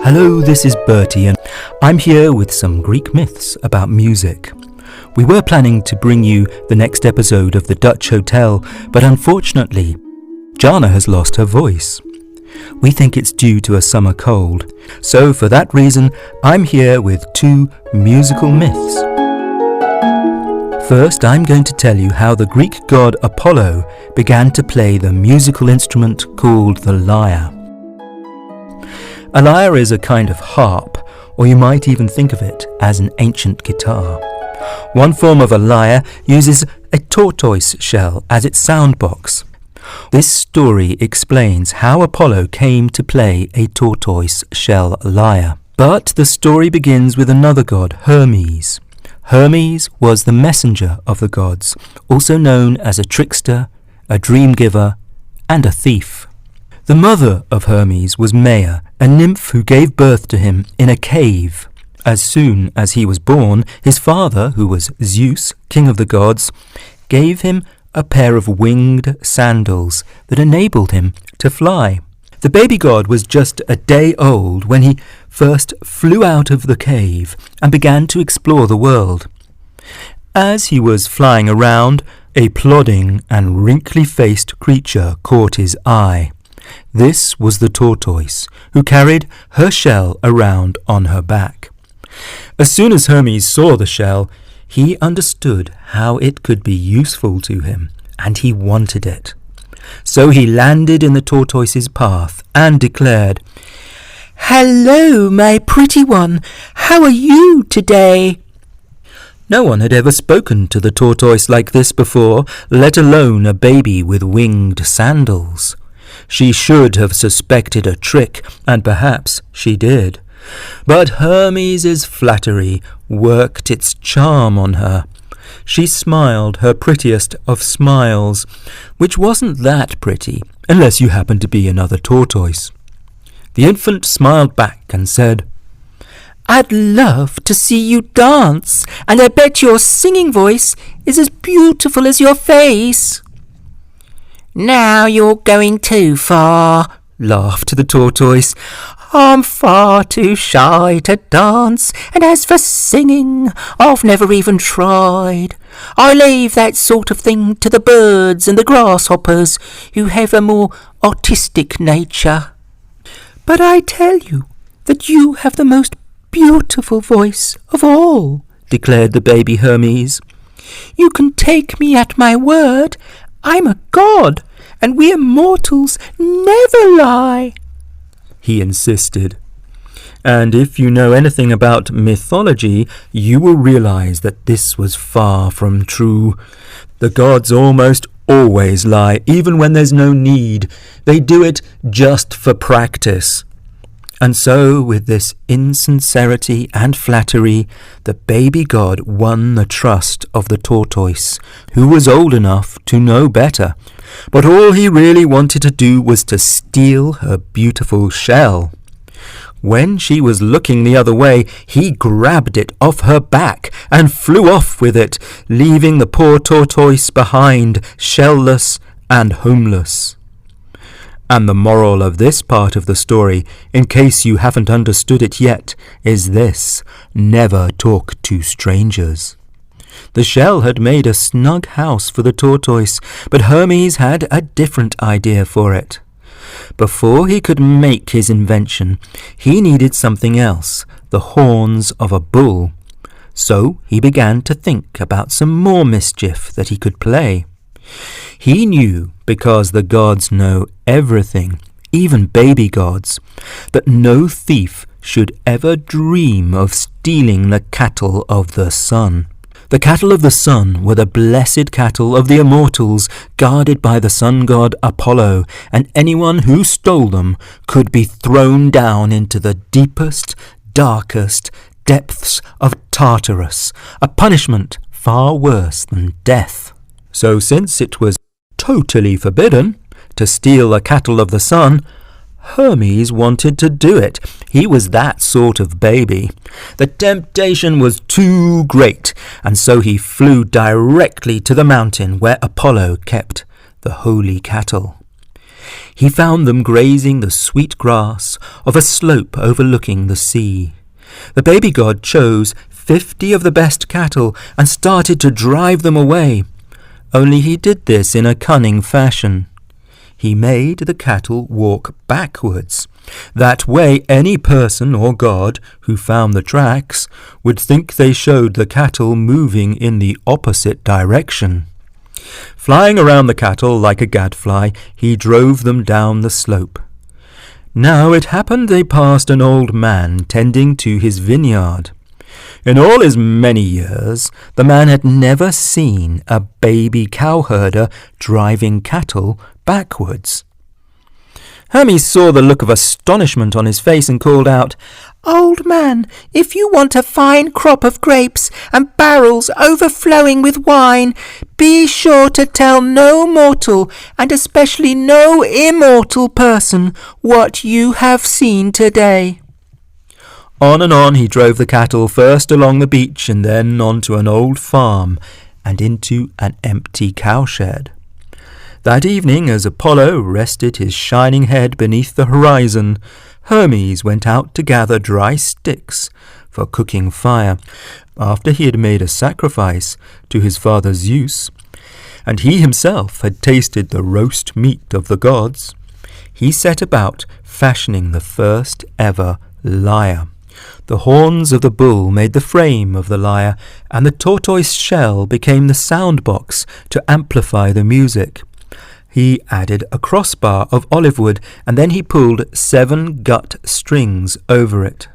Hello, this is Bertie, and I'm here with some Greek myths about music. We were planning to bring you the next episode of The Dutch Hotel, but unfortunately, Jana has lost her voice. We think it's due to a summer cold, so for that reason, I'm here with two musical myths. First, I'm going to tell you how the Greek god Apollo began to play the musical instrument called the lyre. A lyre is a kind of harp, or you might even think of it as an ancient guitar. One form of a lyre uses a tortoise shell as its sound box. This story explains how Apollo came to play a tortoise shell lyre. But the story begins with another god, Hermes. Hermes was the messenger of the gods, also known as a trickster, a dream giver, and a thief. The mother of Hermes was Maia, a nymph who gave birth to him in a cave. As soon as he was born, his father, who was Zeus, king of the gods, gave him a pair of winged sandals that enabled him to fly. The baby god was just a day old when he first flew out of the cave and began to explore the world. As he was flying around, a plodding and wrinkly-faced creature caught his eye. This was the tortoise, who carried her shell around on her back. As soon as Hermes saw the shell, he understood how it could be useful to him, and he wanted it. So he landed in the tortoise's path and declared, "Hello, my pretty one. How are you today?" No one had ever spoken to the tortoise like this before, let alone a baby with winged sandals. She should have suspected a trick, and perhaps she did. But Hermes' flattery worked its charm on her. She smiled her prettiest of smiles, which wasn't that pretty, unless you happened to be another tortoise. The infant smiled back and said, "I'd love to see you dance, and I bet your singing voice is as beautiful as your face." "Now you're going too far," laughed the tortoise. "I'm far too shy to dance, and as for singing, I've never even tried. I leave that sort of thing to the birds and the grasshoppers, who have a more artistic nature. But I tell you that you have the most beautiful voice of all," declared the baby Hermes. "You can take me at my word. I'm a god, and we mortals never lie," he insisted. And if you know anything about mythology, you will realize that this was far from true. The gods almost always lie, even when there's no need. They do it just for practice. And so, with this insincerity and flattery, the baby god won the trust of the tortoise, who was old enough to know better. But all he really wanted to do was to steal her beautiful shell. When she was looking the other way, he grabbed it off her back and flew off with it, leaving the poor tortoise behind, shellless and homeless. And the moral of this part of the story, in case you haven't understood it yet, is this: never talk to strangers. The shell had made a snug house for the tortoise, but Hermes had a different idea for it. Before he could make his invention, he needed something else, the horns of a bull. So he began to think about some more mischief that he could play. He knew, because the gods know everything, even baby gods, that no thief should ever dream of stealing the cattle of the sun. The cattle of the sun were the blessed cattle of the immortals, guarded by the sun god Apollo, and anyone who stole them could be thrown down into the deepest, darkest depths of Tartarus, a punishment far worse than death. So since it was totally forbidden to steal the cattle of the sun, Hermes wanted to do it. He was that sort of baby. The temptation was too great, and so he flew directly to the mountain where Apollo kept the holy cattle. He found them grazing the sweet grass of a slope overlooking the sea. The baby god chose 50 of the best cattle and started to drive them away. Only he did this in a cunning fashion. He made the cattle walk backwards. That way any person or god who found the tracks would think they showed the cattle moving in the opposite direction. Flying around the cattle like a gadfly, he drove them down the slope. Now it happened they passed an old man tending to his vineyard. In all his many years, the man had never seen a baby cowherder driving cattle backwards. Hermes saw the look of astonishment on his face and called out, "Old man, if you want a fine crop of grapes and barrels overflowing with wine, be sure to tell no mortal, and especially no immortal person, what you have seen today." On and on he drove the cattle, first along the beach and then onto an old farm and into an empty cowshed. That evening, as Apollo rested his shining head beneath the horizon, Hermes went out to gather dry sticks for cooking fire, after he had made a sacrifice to his father Zeus, and he himself had tasted the roast meat of the gods. He set about fashioning the first ever lyre. The horns of the bull made the frame of the lyre, and the tortoise shell became the sound box to amplify the music. He added a crossbar of olive wood, and then he pulled 7 gut strings over it.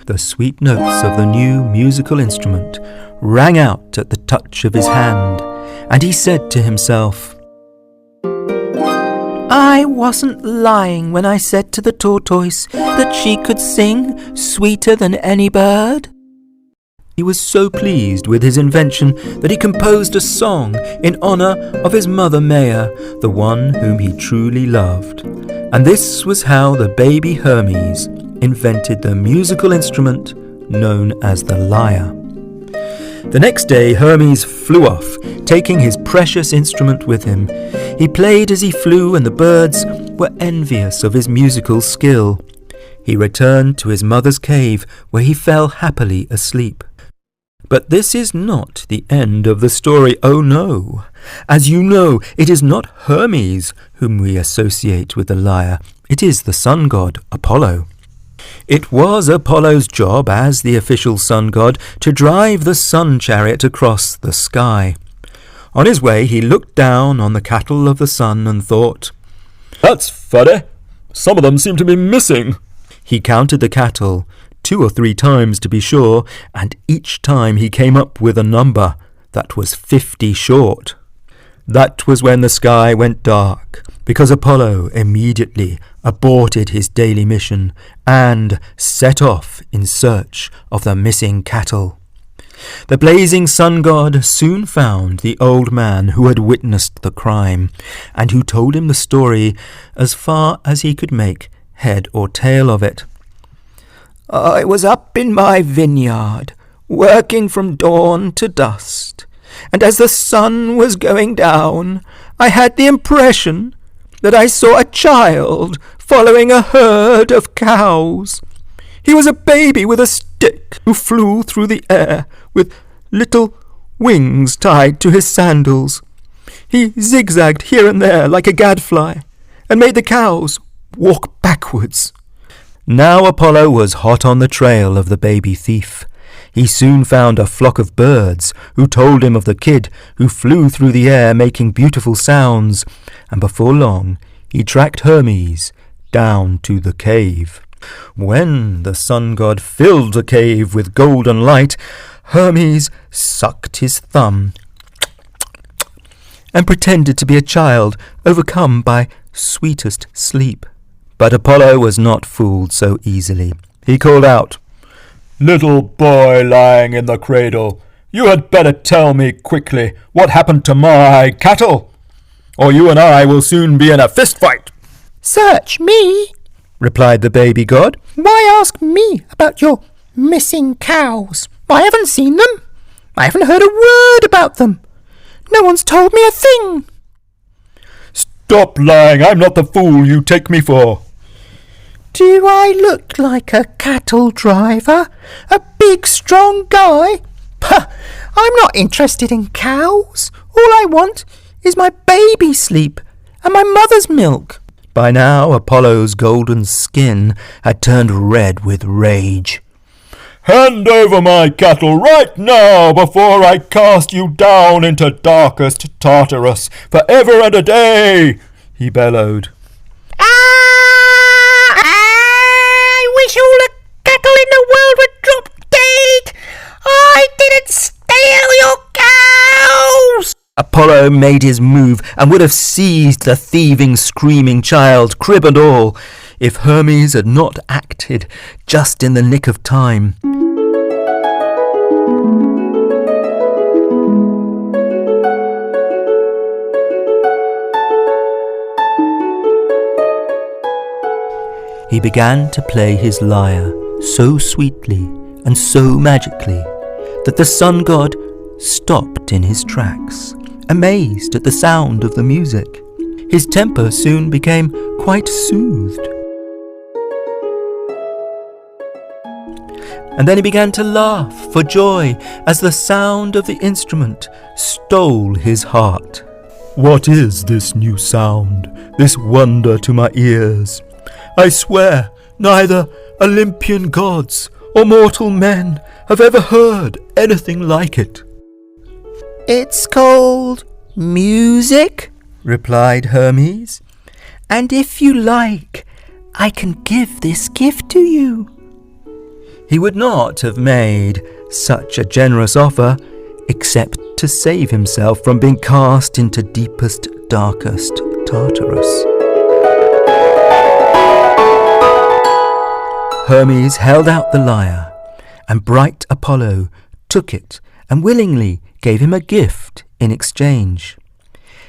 The sweet notes of the new musical instrument rang out at the touch of his hand, and he said to himself, "I wasn't lying when I said to the tortoise that she could sing sweeter than any bird." He was so pleased with his invention that he composed a song in honor of his mother Maia, the one whom he truly loved. And this was how the baby Hermes invented the musical instrument known as the lyre. The next day Hermes flew off, taking his precious instrument with him. He played as he flew, and the birds were envious of his musical skill. He returned to his mother's cave, where he fell happily asleep. But this is not the end of the story. Oh no! As you know, it is not Hermes whom we associate with the lyre. It is the sun god Apollo. It was Apollo's job as the official sun god to drive the sun chariot across the sky. On his way he looked down on the cattle of the sun and thought, "That's funny. Some of them seem to be missing." He counted the cattle 2 or 3 times to be sure, and each time he came up with a number that was 50 short. That was when the sky went dark, because Apollo immediately aborted his daily mission and set off in search of the missing cattle. The blazing sun god soon found the old man who had witnessed the crime, and who told him the story as far as he could make head or tail of it. "I was up in my vineyard, working from dawn to dusk, and as the sun was going down, I had the impression that I saw a child following a herd of cows. He was a baby with a stick who flew through the air with little wings tied to his sandals. He zigzagged here and there like a gadfly, and made the cows walk backwards." Now Apollo was hot on the trail of the baby thief. He soon found a flock of birds who told him of the kid who flew through the air making beautiful sounds, and before long he tracked Hermes down to the cave. When the sun god filled the cave with golden light, Hermes sucked his thumb and pretended to be a child overcome by sweetest sleep. But Apollo was not fooled so easily. He called out, "Little boy lying in the cradle, you had better tell me quickly what happened to my cattle, or you and I will soon be in a fist fight." "Search me," replied the baby god. "Why ask me about your missing cows? I haven't seen them. I haven't heard a word about them. No one's told me a thing." Stop lying. I'm not the fool you take me for. Do I look like a cattle driver? A big, strong guy? Pah! I'm not interested in cows. All I want is my baby sleep and my mother's milk. By now Apollo's golden skin had turned red with rage. Hand over my cattle right now before I cast you down into darkest Tartarus for ever and a day, he bellowed. I wish all the cattle in the world would drop dead. I didn't steal your cows. Apollo made his move and would have seized the thieving, screaming child, crib and all, if Hermes had not acted just in the nick of time. He began to play his lyre so sweetly and so magically that the sun god stopped in his tracks, amazed at the sound of the music. His temper soon became quite soothed. And then he began to laugh for joy as the sound of the instrument stole his heart. What is this new sound, this wonder to my ears? I swear neither Olympian gods or mortal men have ever heard anything like it. It's called music, replied Hermes, and if you like, I can give this gift to you. He would not have made such a generous offer except to save himself from being cast into deepest, darkest Tartarus. Hermes held out the lyre, and bright Apollo took it and willingly gave him a gift in exchange.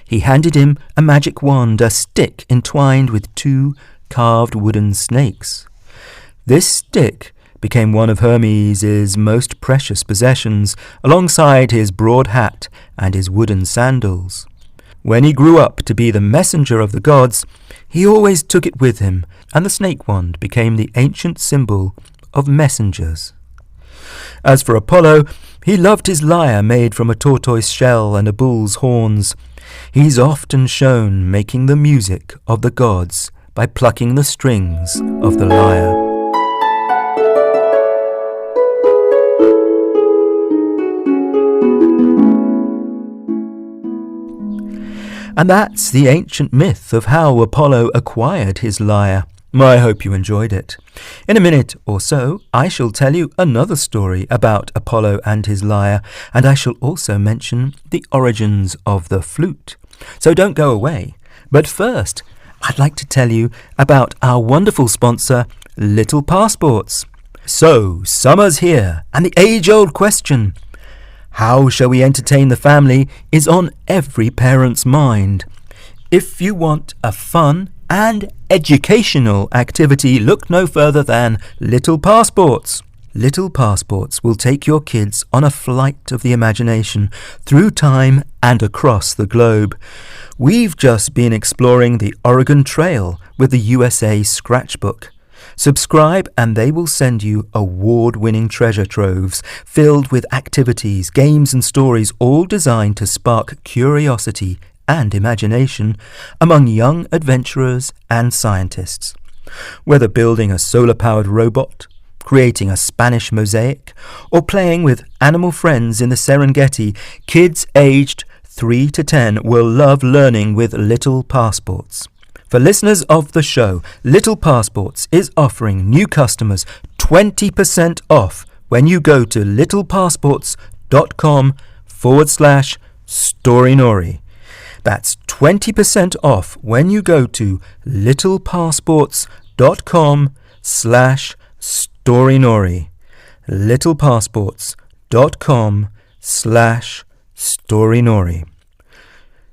He handed him a magic wand, a stick entwined with 2 carved wooden snakes. This stick became one of Hermes' most precious possessions, alongside his broad hat and his wooden sandals. When he grew up to be the messenger of the gods, he always took it with him, and the snake wand became the ancient symbol of messengers. As for Apollo, he loved his lyre made from a tortoise shell and a bull's horns. He's often shown making the music of the gods by plucking the strings of the lyre. And that's the ancient myth of how Apollo acquired his lyre. I hope you enjoyed it. In a minute or so, I shall tell you another story about Apollo and his lyre, and I shall also mention the origins of the flute. So don't go away. But first, I'd like to tell you about our wonderful sponsor, Little Passports. So, summer's here, and the age-old question, how shall we entertain the family, is on every parent's mind. If you want a fun and educational activity, look no further than Little Passports. Little Passports will take your kids on a flight of the imagination through time and across the globe. We've just been exploring the Oregon Trail with the USA Scratchbook. Subscribe and they will send you award-winning treasure troves filled with activities, games and stories, all designed to spark curiosity and imagination among young adventurers and scientists. Whether building a solar-powered robot, creating a Spanish mosaic, or playing with animal friends in the Serengeti, kids aged 3 to 10 will love learning with Little Passports. For listeners of the show, Little Passports is offering new customers 20% off when you go to littlepassports.com/storynori. That's 20% off when you go to littlepassports.com/storynori. littlepassports.com/storynori.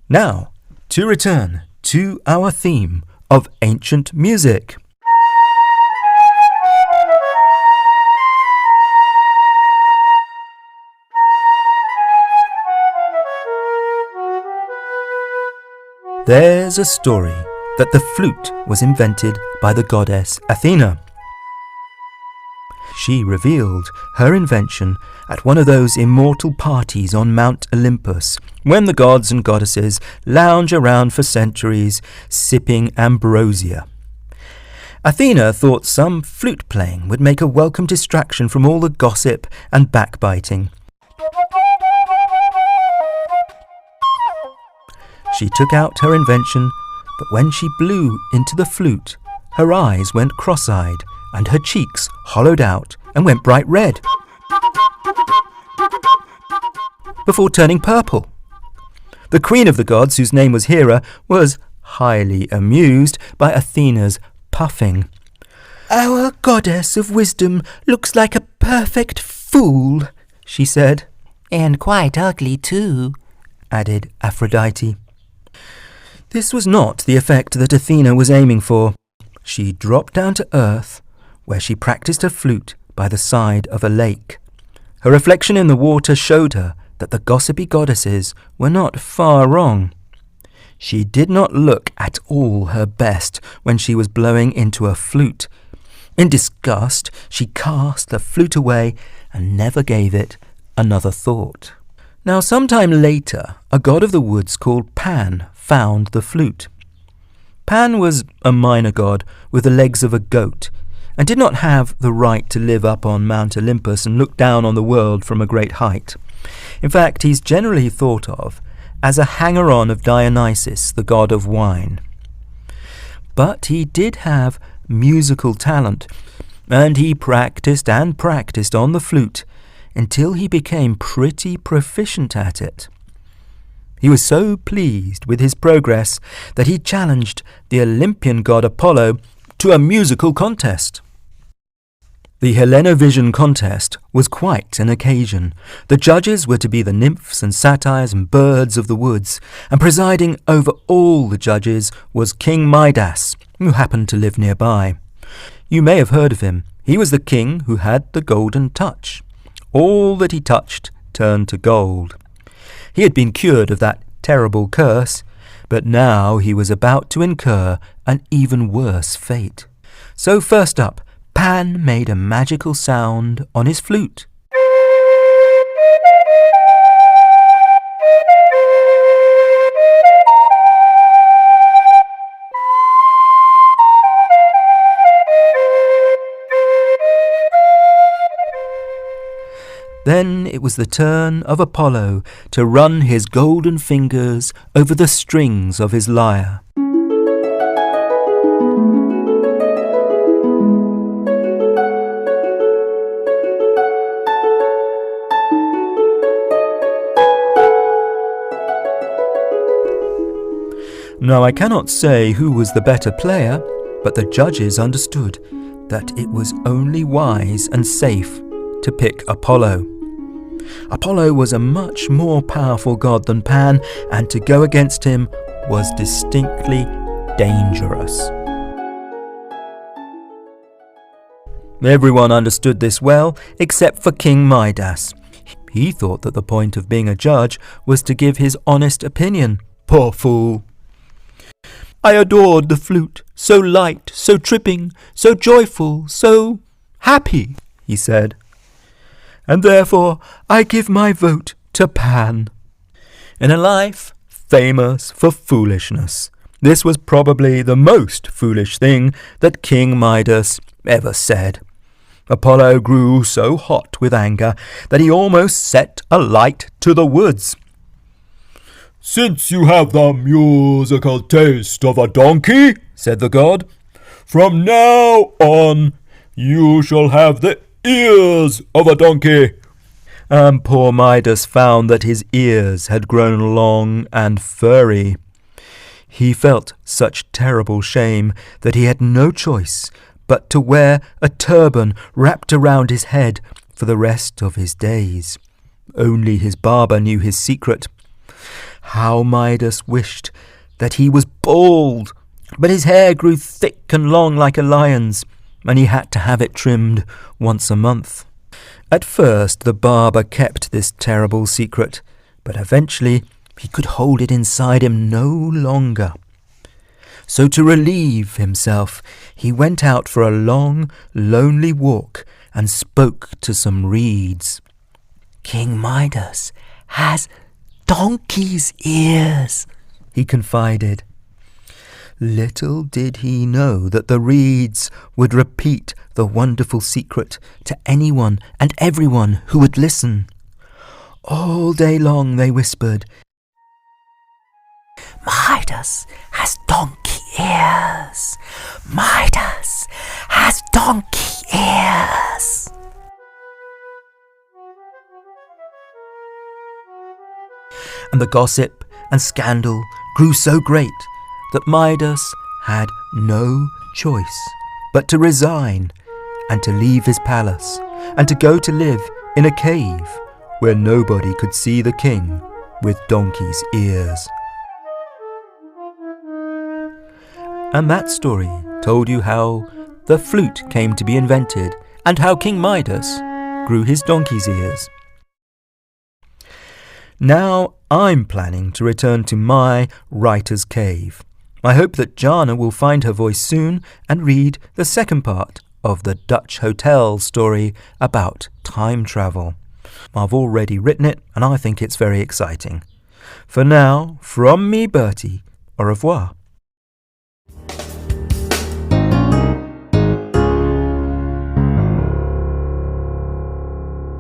Now, to return to our theme of ancient music. There's a story that the flute was invented by the goddess Athena. She revealed her invention at one of those immortal parties on Mount Olympus, when the gods and goddesses lounge around for centuries, sipping ambrosia. Athena thought some flute playing would make a welcome distraction from all the gossip and backbiting. She took out her invention, but when she blew into the flute, her eyes went cross-eyed and her cheeks hollowed out and went bright red, before turning purple. The queen of the gods, whose name was Hera, was highly amused by Athena's puffing. "Our goddess of wisdom looks like a perfect fool," she said. "And quite ugly too," added Aphrodite. This was not the effect that Athena was aiming for. She dropped down to earth, where she practiced her flute by the side of a lake. Her reflection in the water showed her that the gossipy goddesses were not far wrong. She did not look at all her best when she was blowing into a flute. In disgust, she cast the flute away and never gave it another thought. Now, sometime later, a god of the woods called Pan found the flute. Pan was a minor god with the legs of a goat, and did not have the right to live up on Mount Olympus and look down on the world from a great height. In fact, he's generally thought of as a hanger-on of Dionysus, the god of wine. But he did have musical talent, and he practiced and practiced on the flute until he became pretty proficient at it. He was so pleased with his progress that he challenged the Olympian god Apollo to a musical contest. The Hellenovision contest was quite an occasion. The judges were to be the nymphs and satyrs and birds of the woods, and presiding over all the judges was King Midas, who happened to live nearby. You may have heard of him. He was the king who had the golden touch. All that he touched turned to gold. He had been cured of that terrible curse, but now he was about to incur an even worse fate. So first up, Pan made a magical sound on his flute. Then it was the turn of Apollo to run his golden fingers over the strings of his lyre. Now, I cannot say who was the better player, but the judges understood that it was only wise and safe to pick Apollo. Apollo was a much more powerful god than Pan, and to go against him was distinctly dangerous. Everyone understood this well, except for King Midas. He thought that the point of being a judge was to give his honest opinion. Poor fool! "I adored the flute, so light, so tripping, so joyful, so happy," he said, "and therefore I give my vote to Pan." In a life famous for foolishness, this was probably the most foolish thing that King Midas ever said. Apollo grew so hot with anger that he almost set alight to the woods. "Since you have the musical taste of a donkey," said the god, "from now on you shall have the ears of a donkey." And poor Midas found that his ears had grown long and furry. He felt such terrible shame that he had no choice but to wear a turban wrapped around his head for the rest of his days. Only his barber knew his secret. How Midas wished that he was bald, but his hair grew thick and long like a lion's, and he had to have it trimmed once a month. At first the barber kept this terrible secret, but eventually He could hold it inside him no longer. So to relieve himself, he went out for a long, lonely walk and spoke to some reeds. King Midas has donkey's ears, he confided. Little did he know that the reeds would repeat the wonderful secret to anyone and everyone who would listen. All day long they whispered, Midas has donkey ears. Midas has donkey ears. And the gossip and scandal grew so great that Midas had no choice but to resign and to leave his palace and to go to live in a cave where nobody could see the king with donkey's ears. And that story told you how the flute came to be invented and how King Midas grew his donkey's ears. Now I'm planning to return to my writer's cave. I hope that Jana will find her voice soon and read the second part of the Dutch hotel story about time travel. I've already written it and I think it's very exciting. For now, from me, Bertie, au revoir.